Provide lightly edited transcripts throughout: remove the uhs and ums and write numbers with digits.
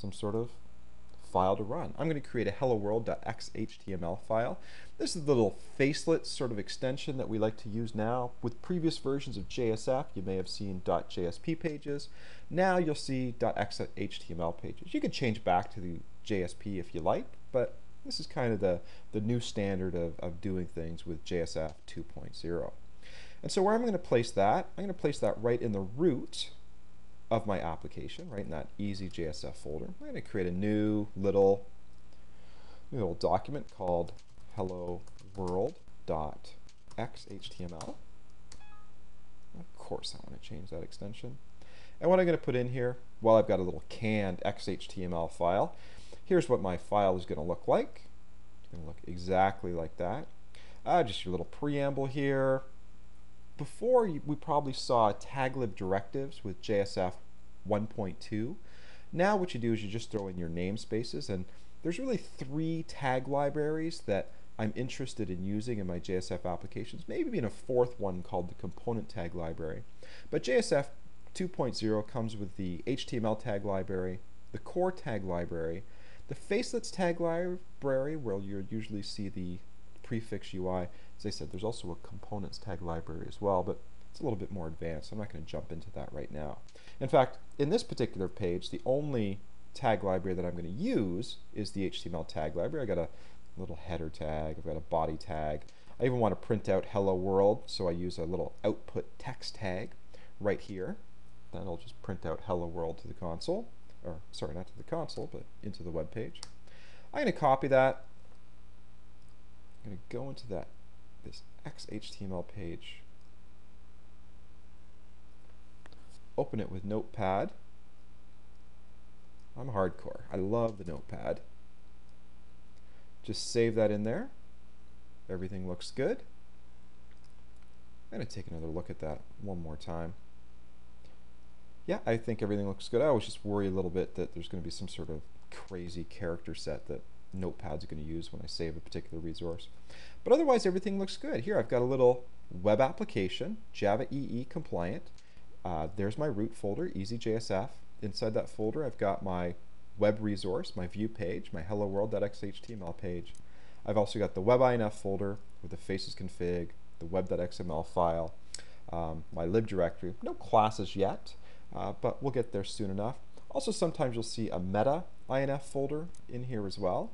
some sort of file to run. I'm going to create a hello world.xhtml file. This is the little facelet sort of extension that we like to use now. With previous versions of JSF, you may have seen .jsp pages. Now you'll see .xhtml pages. You can change back to the JSP if you like, but this is kind of the new standard of doing things with JSF 2.0. And so where I'm going to place that, I'm going to place that right in the root of my application, right in that easy JSF folder. I'm going to create a new little document called hello world.xhtml. Of course I want to change that extension. And what I'm going to put in here, well, I've got a little canned xhtml file. Here's what my file is going to look like. It's going to look exactly like that. Just your little preamble here. Before, we probably saw taglib directives with JSF 1.2. Now what you do is you just throw in your namespaces, and there's really 3 tag libraries that I'm interested in using in my JSF applications, maybe in a 4th one called the component tag library. But JSF 2.0 comes with the HTML tag library, the core tag library, the facelets tag library, where you'll usually see the prefix UI. As I said, there's also a components tag library as well, but it's a little bit more advanced. I'm not going to jump into that right now. In fact, in this particular page, the only tag library that I'm going to use is the HTML tag library. I got a little header tag, I've got a body tag. I even want to print out hello world, so I use a little output text tag right here. Then I'll just print out hello world to the console, or sorry, not to the console, but into the web page. I'm going to copy that. I'm going to go into this xhtml page, open it with Notepad. I'm hardcore. I love the Notepad. Just save that in there. Everything looks good. I'm going to take another look at that one more time. Yeah, I think everything looks good. I always just worry a little bit that there's going to be some sort of crazy character set that Notepad's going to use when I save a particular resource. But otherwise, everything looks good. Here, I've got a little web application, Java EE compliant. There's my root folder, EasyJSF. Inside that folder, I've got my web resource, my view page, my hello world.xhtml page. I've also got the web.inf folder with the faces config, the web.xml file, my lib directory. No classes yet, but we'll get there soon enough. Also, sometimes you'll see a meta.inf folder in here as well.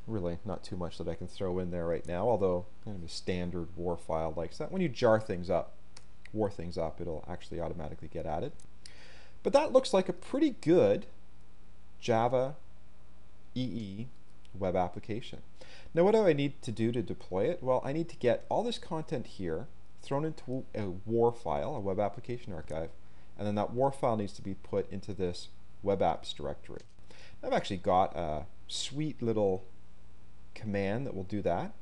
Really not too much that I can throw in there right now, although kind of a standard war file likes that. When you jar things up, war things up, it'll actually automatically get added. But that looks like a pretty good Java EE web application. Now what do I need to do to deploy it? Well, I need to get all this content here thrown into a war file, a web application archive, and then that war file needs to be put into this web apps directory. I've actually got a sweet little command that will do that.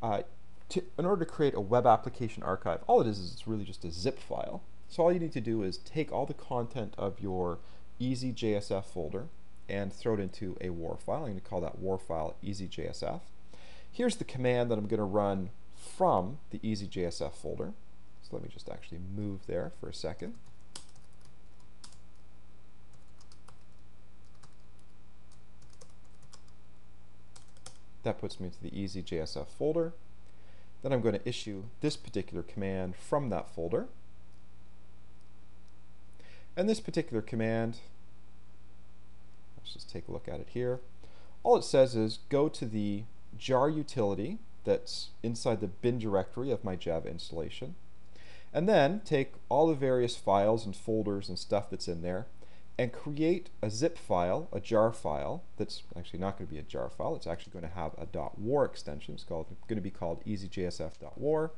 In order to create a web application archive, all it is it's really just a zip file. So all you need to do is take all the content of your EasyJSF folder and throw it into a war file. I'm going to call that war file EasyJSF. Here's the command that I'm going to run from the EasyJSF folder. So let me just actually move there for a second. That puts me into the EasyJSF folder. Then I'm going to issue this particular command from that folder. And this particular command, let's just take a look at it here. All it says is go to the jar utility that's inside the bin directory of my Java installation, and then take all the various files and folders and stuff that's in there and create a zip file, a jar file, that's actually not going to be a jar file, it's actually going to have a .war extension. It's going to be called easyjsf.war,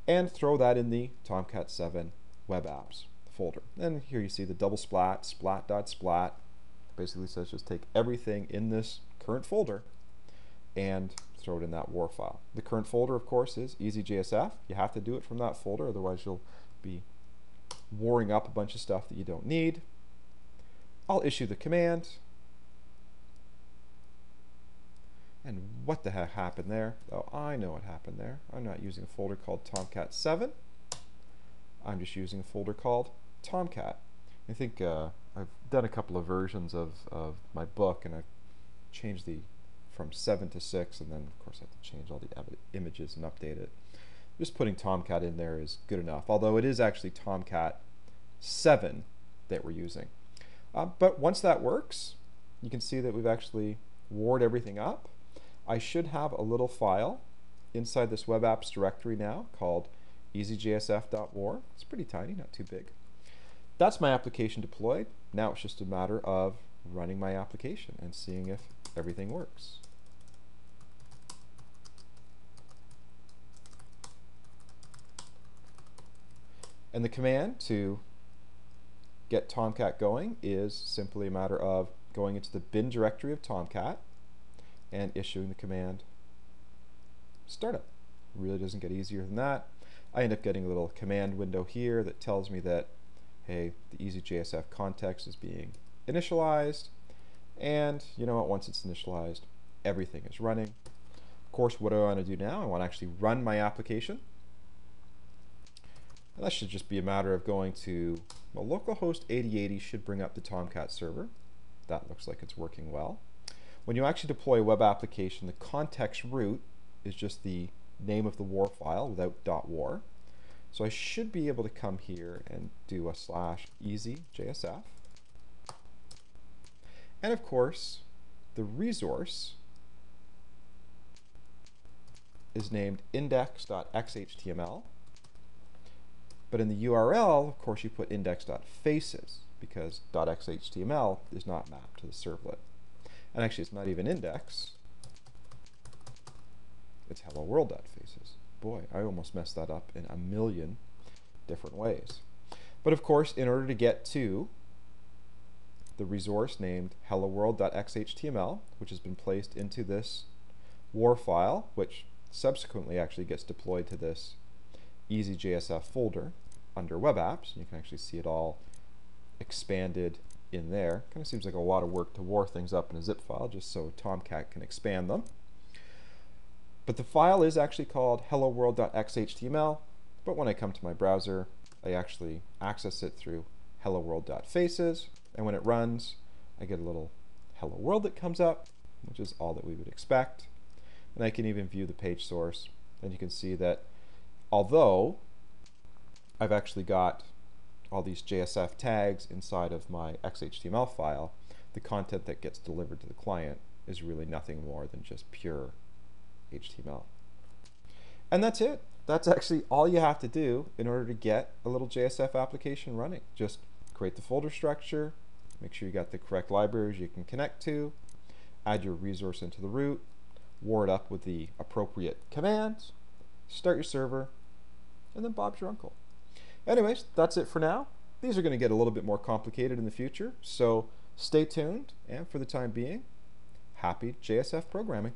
and throw that in the Tomcat 7 web apps folder. And here you see the double splat, splat.splat, basically says just take everything in this current folder and throw it in that war file. The current folder, of course, is EasyJSF. You have to do it from that folder, otherwise you'll be warring up a bunch of stuff that you don't need. I'll issue the command. And what the heck happened there? Oh, I know what happened there. I'm not using a folder called Tomcat 7. I'm just using a folder called Tomcat. I think I've done a couple of versions of my book, and I've changed from 7 to 6, and then of course I have to change all the images and update it. Just putting Tomcat in there is good enough, although it is actually Tomcat 7 that we're using. But once that works, you can see that we've actually warred everything up. I should have a little file inside this web apps directory now called easyjsf.war. It's pretty tiny, not too big. That's my application deployed. Now it's just a matter of running my application and seeing if everything works. And the command to get Tomcat going is simply a matter of going into the bin directory of Tomcat and issuing the command startup. Really doesn't get easier than that. I end up getting a little command window here that tells me that, hey, the EasyJSF context is being initialized, and you know what, once it's initialized, everything is running. Of course, what do I want to do now? I want to actually run my application. And that should just be a matter of going to, well, localhost 8080 should bring up the Tomcat server. That looks like it's working well. When you actually deploy a web application, the context root is just the name of the war file without .war. So I should be able to come here and do a /easyjsf. And of course, the resource is named index.xhtml. But in the URL, of course, you put index.faces because .xhtml is not mapped to the servlet. And actually, it's not even index. It's hello world.faces. Boy, I almost messed that up in a million different ways. But of course, in order to get to the resource named hello world.xhtml, which has been placed into this war file, which subsequently actually gets deployed to this EasyJSF folder under web apps. You can actually see it all expanded in there. Kind of seems like a lot of work to war things up in a zip file just so Tomcat can expand them. But the file is actually called hello world.xhtml, but when I come to my browser, I actually access it through hello world.faces, and when it runs, I get a little hello world that comes up, which is all that we would expect. And I can even view the page source, and you can see that although I've actually got all these JSF tags inside of my XHTML file, the content that gets delivered to the client is really nothing more than just pure HTML. And that's it. That's actually all you have to do in order to get a little JSF application running. Just create the folder structure, make sure you got the correct libraries you can connect to, add your resource into the root, war it up with the appropriate commands, start your server, and then Bob's your uncle. Anyways, that's it for now. These are going to get a little bit more complicated in the future, so stay tuned, and for the time being, happy JSF programming.